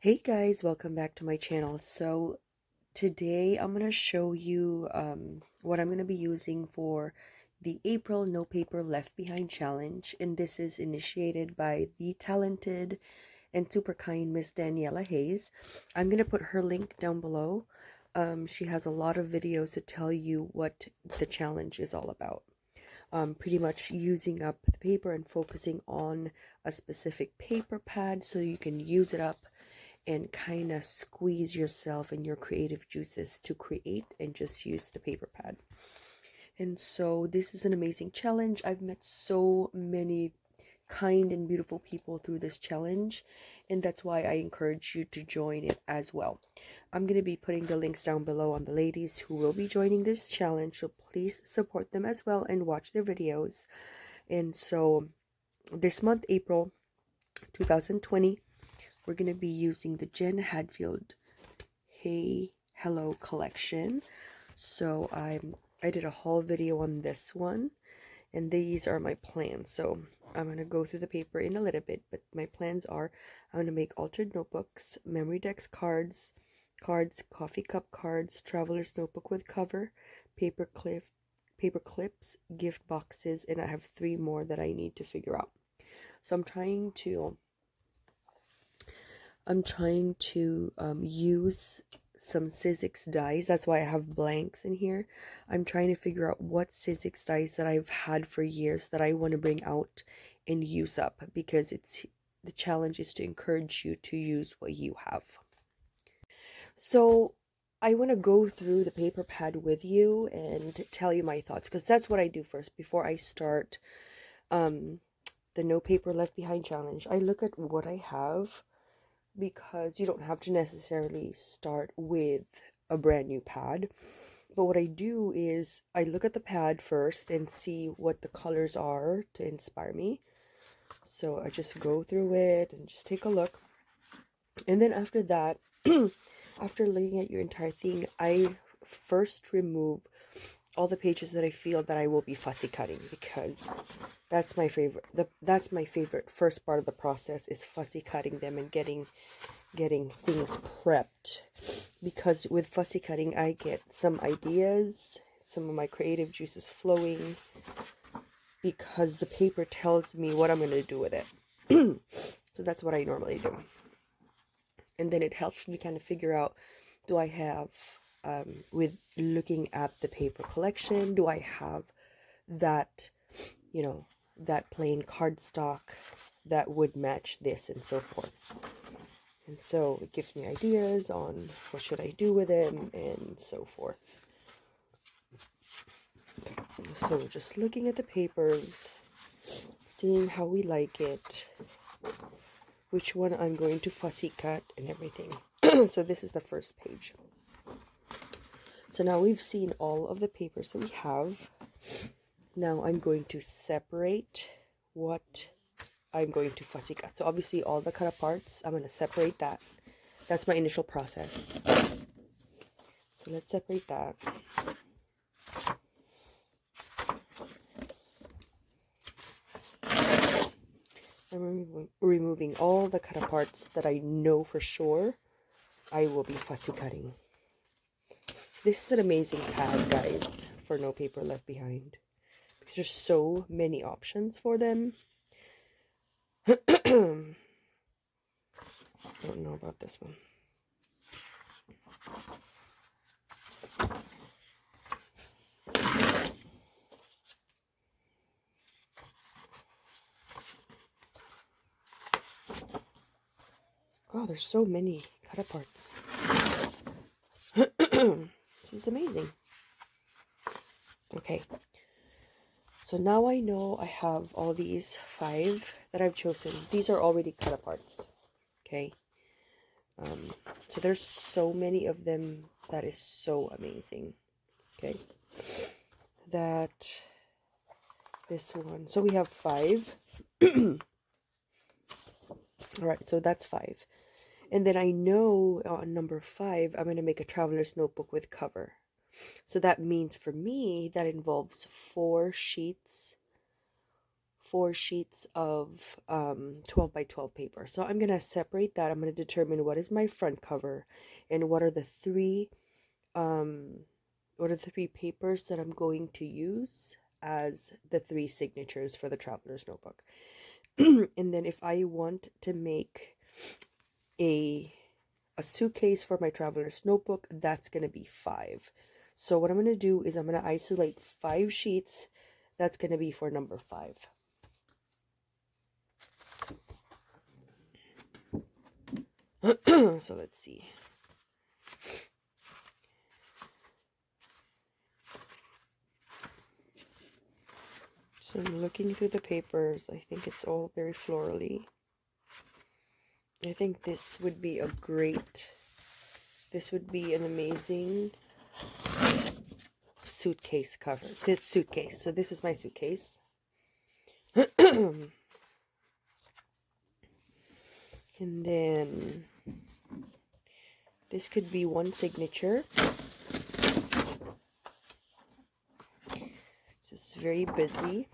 Hey guys, welcome back to my channel. So today I'm going to show you what I'm going to be using for the April No Paper Left Behind challenge, and this is initiated by the talented and super kind Miss Daniella Hayes. I'm going to put her link down below. She has a lot of videos to tell you what the challenge is all about. Pretty much using up the paper and focusing on a specific paper pad so you can use it up and kind of squeeze yourself and your creative juices to create and just use the paper pad. And so this is an amazing challenge. I've met so many kind and beautiful people through this challenge, and that's why I encourage you to join it as well. I'm going to be putting the links down below on the ladies who will be joining this challenge, so please support them as well and watch their videos. And so this month, April 2020, we're going to be using the Jen Hadfield Hey Hello collection. So I did a haul video on this one, and these are my plans. So I'm going to go through the paper in a little bit, but my plans are I'm going to make altered notebooks, memory decks, cards, coffee cup cards, traveler's notebook with cover, paper clips, gift boxes, and I have 3 more that I need to figure out. So I'm trying to use some Sizzix dies. That's why I have blanks in here. I'm trying to figure out what Sizzix dies that I've had for years that I want to bring out and use up, because the challenge is to encourage you to use what you have. So I want to go through the paper pad with you and tell you my thoughts, because that's what I do first before I start the No Paper Left Behind challenge. I look at what I have, because you don't have to necessarily start with a brand new pad. But what I do is I look at the pad first and see what the colors are to inspire me. So I just go through it and just take a look. And then after that, after looking at your entire thing, I first remove all the pages that I feel that I will be fussy cutting, because that's my favorite. That's my favorite first part of the process, is fussy cutting them and getting things prepped. Because with fussy cutting, I get some ideas, some of my creative juices flowing, because the paper tells me what I'm going to do with it. So that's what I normally do. And then it helps me kind of figure out, do I have with looking at the paper collection, do I have that, that plain cardstock that would match this, and so forth. And so it gives me ideas on what should I do with them and so forth. So just looking at the papers, seeing how we like it, which one I'm going to fussy cut and everything. So this is the first page. So now we've seen all of the papers that we have. Now I'm going to separate what I'm going to fussy cut. So obviously all the cut aparts, I'm going to separate that. That's my initial process. So let's separate that. I'm removing all the cut aparts that I know for sure I will be fussy cutting. This is an amazing pad, guys, for No Paper Left Behind, because there's so many options for them. I don't know about this one. Oh, there's so many cut aparts. This is amazing. Okay. So now I know I have all these 5 that I've chosen. These are already cut aparts. Okay. So there's so many of them. That is so amazing. Okay. This one. So we have 5. Alright, so that's 5. And then I know on number 5, I'm going to make a traveler's notebook with cover. So that means for me, that involves 4 4 sheets of 12 by 12 paper. So I'm going to separate that. I'm going to determine what is my front cover and what are the three papers that I'm going to use as the 3 signatures for the traveler's notebook. And then if I want to make a suitcase for my traveler's notebook, that's going to be 5. So what I'm going to do is I'm going to isolate 5 sheets. That's going to be for number 5. So let's see. So I'm looking through the papers. I think it's all very florally. I think this would be an amazing suitcase cover. So it's suitcase. So this is my suitcase. And then this could be one signature. This is very busy.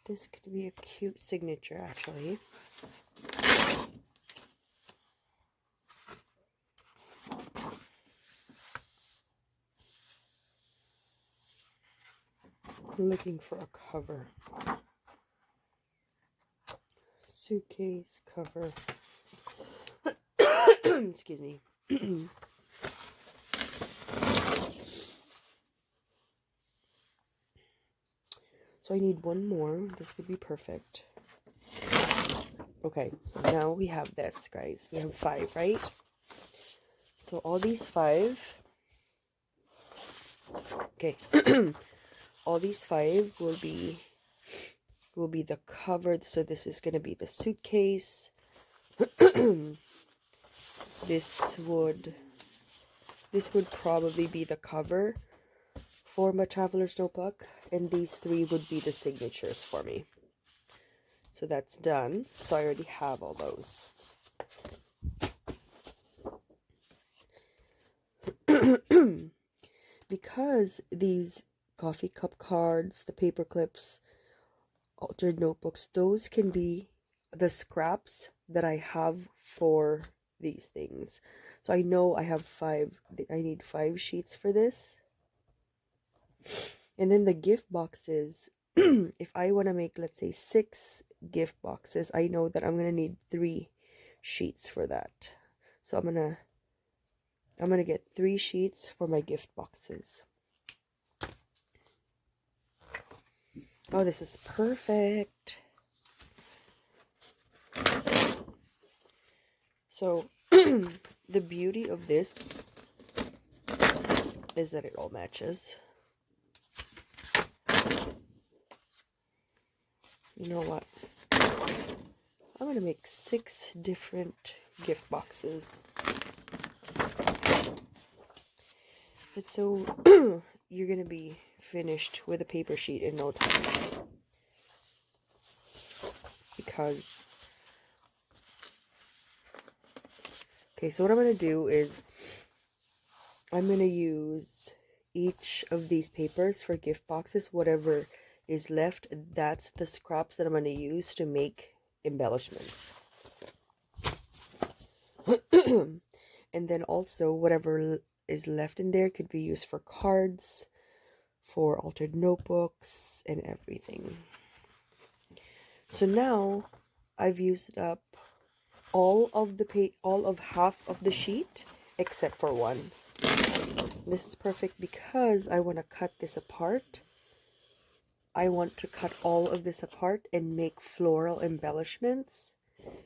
This could be a cute signature, actually. I'm looking for a cover. Suitcase cover. Excuse me. So I need one more. This would be perfect. Okay, so now we have this, guys. We have 5, right? So all these 5. Okay. All these 5 will be the cover. So this is going to be the suitcase. This would probably be the cover for my traveler's notebook, and these 3 would be the signatures for me. So that's done. So I already have all those. Because these coffee cup cards, the paper clips, altered notebooks, those can be the scraps that I have for these things. So I know I have 5, I need 5 sheets for this. And then the gift boxes, if I want to make, let's say, 6 gift boxes, I know that I'm going to need 3 sheets for that. So I'm going to get 3 sheets for my gift boxes. Oh, this is perfect. So the beauty of this is that it all matches. You know what? I'm going to make 6 different gift boxes. And so you're going to be finished with a paper sheet in no time. Because, okay, so what I'm going to do is I'm going to use each of these papers for gift boxes. Whatever is left, that's the scraps that I'm going to use to make embellishments. And then also whatever is left in there could be used for cards, for altered notebooks, and everything. So now I've used up all of half of the sheet except for one. This is perfect because I want to cut this apart. I want to cut all of this apart and make floral embellishments.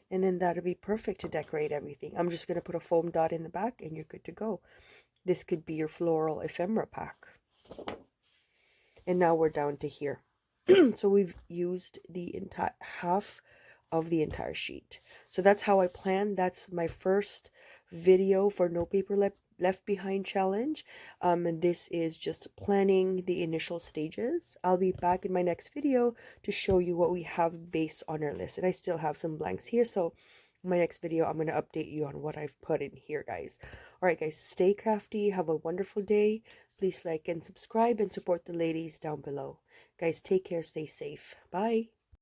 And then that'll be perfect to decorate everything. I'm just going to put a foam dot in the back and you're good to go. This could be your floral ephemera pack. And now we're down to here. So we've used the entire half of the entire sheet. So that's how I plan. That's my first video for No Paper Left Behind challenge. And this is just planning the initial stages. I'll be back in my next video to show you what we have based on our list. And I still have some blanks here, so my next video, I'm going to update you on what I've put in here, guys. Alright, guys, stay crafty. Have a wonderful day. Please like and subscribe and support the ladies down below. Guys, take care. Stay safe. Bye.